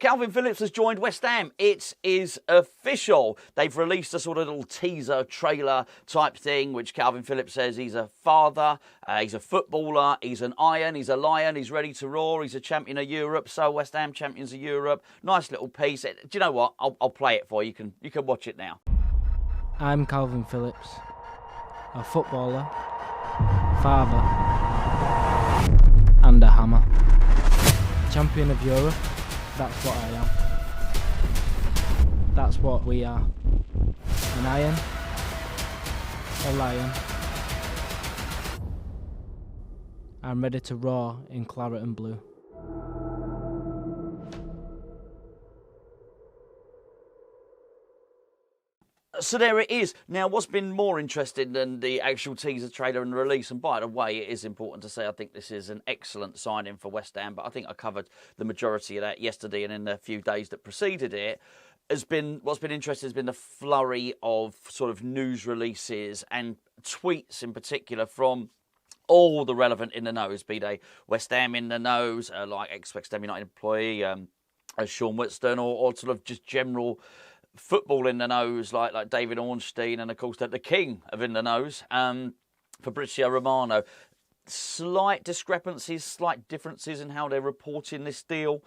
Kalvin Phillips has joined West Ham. It is official. They've released a sort of little teaser trailer type thing, which Kalvin Phillips says he's a father, he's a footballer, he's an iron, he's a lion, he's ready to roar, he's a champion of Europe. So West Ham champions of Europe. Nice little piece. Do you know what? I'll play it for you. You can watch it now. I'm Kalvin Phillips, a footballer, father, and a hammer. Champion of Europe. That's what I am. That's what we are. An iron, a lion. I'm ready to roar in claret and blue. So there it is. Now, what's been more interesting than the actual teaser trailer and release, and by the way, it is important to say I think this is an excellent signing for West Ham, but I think I covered the majority of that yesterday and in the few days that preceded it, what's been interesting has been the flurry of sort of news releases and tweets in particular from all the relevant in the knows, be they West Ham in the knows, like ex-West Ham United employee Sean Whitstone, or sort of just general football in the nose, like David Ornstein, and of course the king of in the nose, Fabrizio Romano. Slight discrepancies, slight differences in how they're reporting this deal,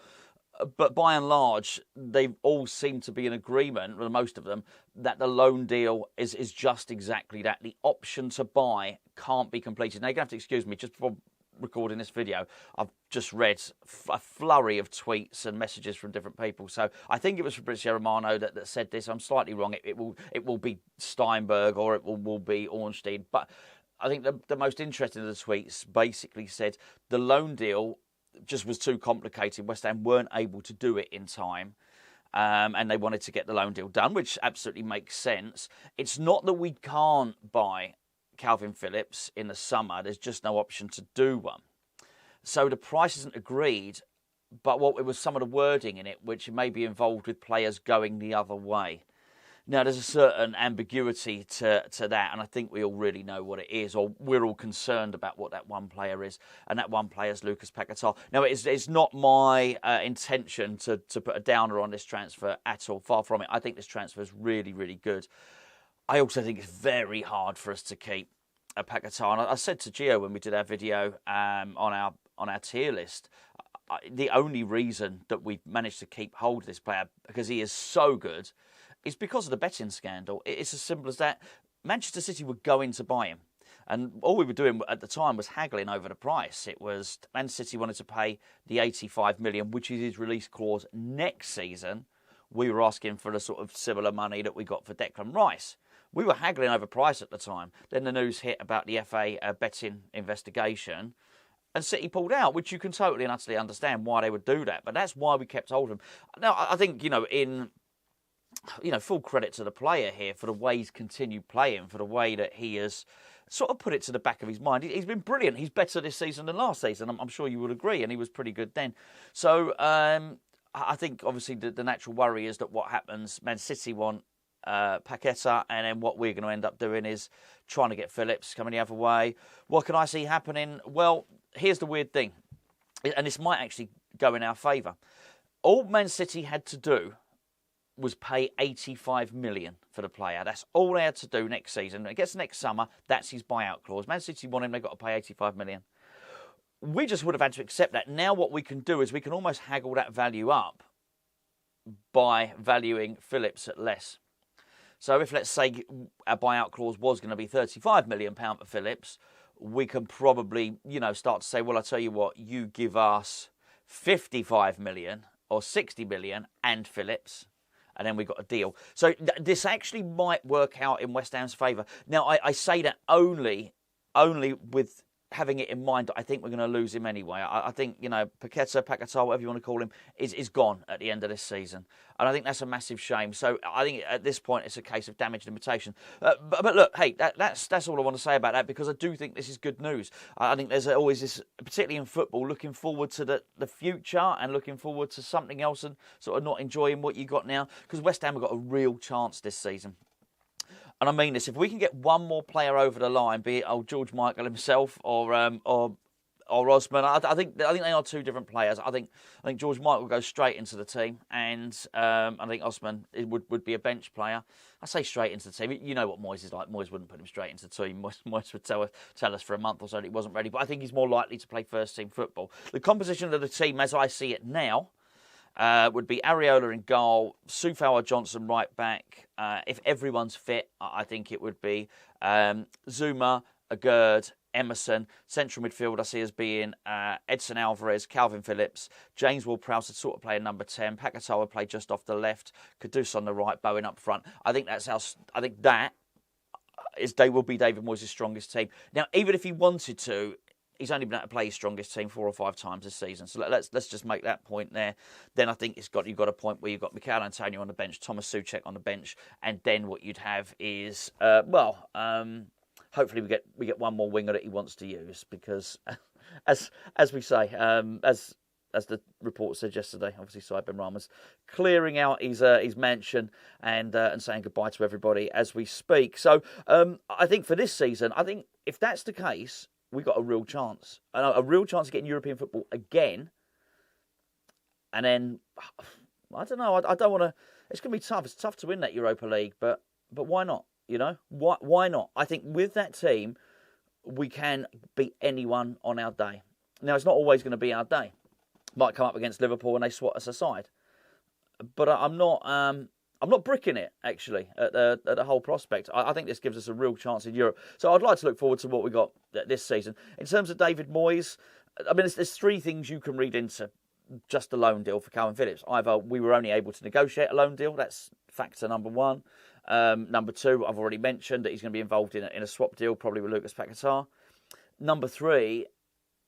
but by and large, they all seem to be in agreement, or most of them, that the loan deal is just exactly that. The option to buy can't be completed. Now, you're going to have to excuse me, just before recording this video, I've just read a flurry of tweets and messages from different people. So I think it was Fabrizio Romano that said this. I'm slightly wrong. It will be Steinberg or it will be Ornstein. But I think the most interesting of the tweets basically said the loan deal just was too complicated. West Ham weren't able to do it in time. And they wanted to get the loan deal done, which absolutely makes sense. It's not that we can't buy Kalvin Phillips in the summer. There's just no option to do one. So the price isn't agreed, but it was some of the wording in it, which may be involved with players going the other way. Now, there's a certain ambiguity to that, and I think we all really know what it is, or we're all concerned about what that one player is, and that one player is Lucas Paqueta. Now, it's not my intention to put a downer on this transfer at all. Far from it. I think this transfer is really, really good. I also think it's very hard for us to keep a Paqueta. And I said to Gio when we did our video on our tier list, the only reason that we managed to keep hold of this player, because he is so good, is because of the betting scandal. It's as simple as that. Manchester City were going to buy him. And all we were doing at the time was haggling over the price. It was Man City wanted to pay the 85 million, which is his release clause next season. We were asking for the sort of similar money that we got for Declan Rice. We were haggling over price at the time. Then the news hit about the FA betting investigation, and City pulled out, which you can totally and utterly understand why they would do that. But that's why we kept hold of him. Now, I think, full credit to the player here for the way he's continued playing, for the way that he has sort of put it to the back of his mind. He's been brilliant. He's better this season than last season. I'm sure you would agree, and he was pretty good then. So I think, obviously, the natural worry is that what happens, Man City want Paqueta, and then what we're going to end up doing is trying to get Phillips coming the other way. What can I see happening? Well, here's the weird thing, and this might actually go in our favour. All Man City had to do was pay 85 million for the player. That's all they had to do next season. I guess next summer, that's his buyout clause. Man City want him, they've got to pay 85 million. We just would have had to accept that. Now what we can do is we can almost haggle that value up by valuing Phillips at less. So if, let's say, our buyout clause was going to be £35 million for Phillips, we can probably, start to say, well, I tell you what, you give us 55 million or 60 million and Phillips, and then we got a deal. So this actually might work out in West Ham's favour. Now, I say that only with having it in mind that I think we're going to lose him anyway. I think, Paqueta, whatever you want to call him, is gone at the end of this season. And I think that's a massive shame. So I think at this point it's a case of damage limitation. But look, hey, that's all I want to say about that, because I do think this is good news. I think there's always this, particularly in football, looking forward to the future and looking forward to something else and sort of not enjoying what you got now, because West Ham have got a real chance this season. And I mean this, if we can get one more player over the line, be it old George Michael himself or or Osman. I think they are two different players. I think George Michael goes straight into the team, and I think Osman would be a bench player. I say straight into the team. You know what Moyes is like. Moyes wouldn't put him straight into the team. Moyes would tell us for a month or so that he wasn't ready. But I think he's more likely to play first team football. The composition of the team, as I see it now, would be Areola in goal, Sufauer Johnson right back. If everyone's fit, I think it would be Zuma, Agurd, Emerson. Central midfield I see as being Edson Alvarez, Kalvin Phillips, James Ward-Prowse would sort of play a number 10. Paqueta would play just off the left. Kudus on the right, Bowen up front. I think that will be David Moyes' strongest team. Now, even if he wanted to, he's only been able to play his strongest team 4 or 5 times this season. So let's just make that point there. Then I think you've got a point where you've got Mikel Antonio on the bench, Thomas Souček on the bench, and then what you'd have is hopefully we get one more winger that he wants to use, because as we say, as the report said yesterday, obviously Said Benrahma's clearing out his mansion and saying goodbye to everybody as we speak. So I think for this season, I think if that's the case, we've got a real chance. A real chance of getting European football again. And then, I don't know, I don't want to... It's going to be tough. It's tough to win that Europa League, but why not? You know? Why not? I think with that team, we can beat anyone on our day. Now, it's not always going to be our day. Might come up against Liverpool and they swat us aside. But I'm not bricking it, actually, at the whole prospect. I think this gives us a real chance in Europe. So I'd like to look forward to what we got this season. In terms of David Moyes, I mean, there's 3 things you can read into just a loan deal for Kalvin Phillips. Either we were only able to negotiate a loan deal, that's factor number 1. Number 2, I've already mentioned that he's going to be involved in a swap deal, probably with Lucas Paqueta. Number 3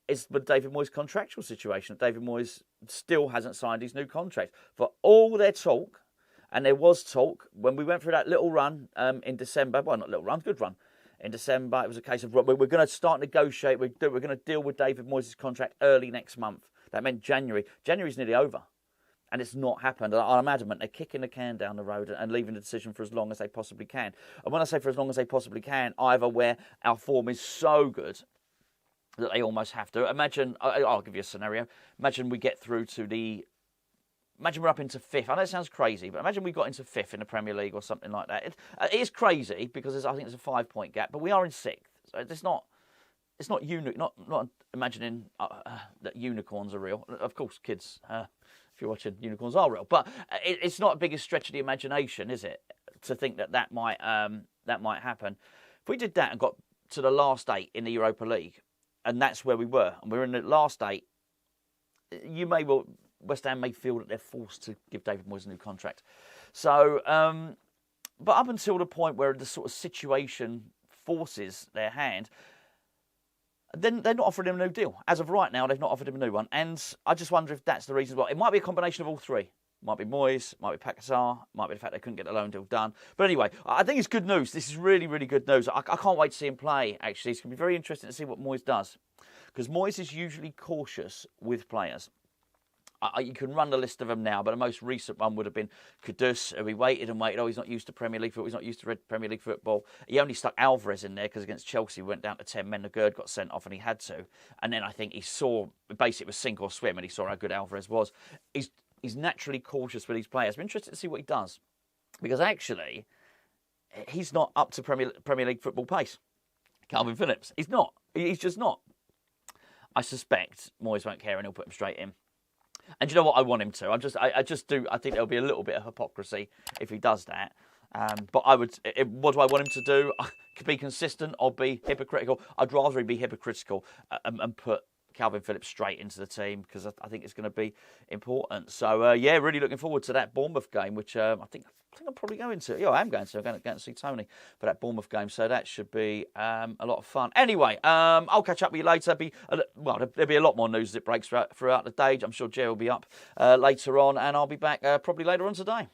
is the David Moyes contractual situation. David Moyes still hasn't signed his new contract. For all their talk, and there was talk when we went through that little run in December. Well, not little run, good run. In December, it was a case of we're going to start negotiate. We're going to deal with David Moyes' contract early next month. That meant January. January's nearly over, and it's not happened. I'm adamant they're kicking the can down the road and leaving the decision for as long as they possibly can. And when I say for as long as they possibly can, either where our form is so good that they almost have to. Imagine, I'll give you a scenario. Imagine we get through to the... Imagine we're up into 5th. I know it sounds crazy, but imagine we got into 5th in the Premier League or something like that. It is crazy because I think there's a 5-point gap, but we are in 6th. So it's not not imagining that unicorns are real. Of course, kids, if you're watching, unicorns are real. But it's not the biggest stretch of the imagination, is it, to think that might happen. If we did that and got to the last 8 in the Europa League, and that's where we were, and we're in the last 8, West Ham may feel that they're forced to give David Moyes a new contract. So, but up until the point where the sort of situation forces their hand, then they're not offering him a new deal. As of right now, they've not offered him a new one. And I just wonder if that's the reason why. It might be a combination of all 3. Might be Moyes, might be Paqueta, might be the fact they couldn't get the loan deal done. But anyway, I think it's good news. This is really, really good news. I can't wait to see him play, actually. It's going to be very interesting to see what Moyes does. Because Moyes is usually cautious with players. You can run the list of them now, but the most recent one would have been Kudus. We waited and waited. Oh, he's not used to Premier League football. He's not used to Premier League football. He only stuck Alvarez in there because against Chelsea, we went down to 10 men. The Gerd got sent off and he had to. And then I think he saw, basically it was sink or swim, and he saw how good Alvarez was. He's naturally cautious with these players. I'm interested to see what he does. Because actually, he's not up to Premier League football pace. Kalvin Phillips. He's not. He's just not. I suspect Moyes won't care and he'll put him straight in. And do you know what? I want him to. I just do. I think there'll be a little bit of hypocrisy if he does that. But what do I want him to do? Be consistent or be hypocritical? I'd rather he be hypocritical and put Kalvin Phillips straight into the team because I think it's going to be important. So, really looking forward to that Bournemouth game, which I think I'm probably going to. Yeah, I am going to. I'm going to see Tony for that Bournemouth game. So that should be a lot of fun. Anyway, I'll catch up with you later. There'll be a lot more news as it breaks throughout the day. I'm sure Jerry will be up later on, and I'll be back probably later on today.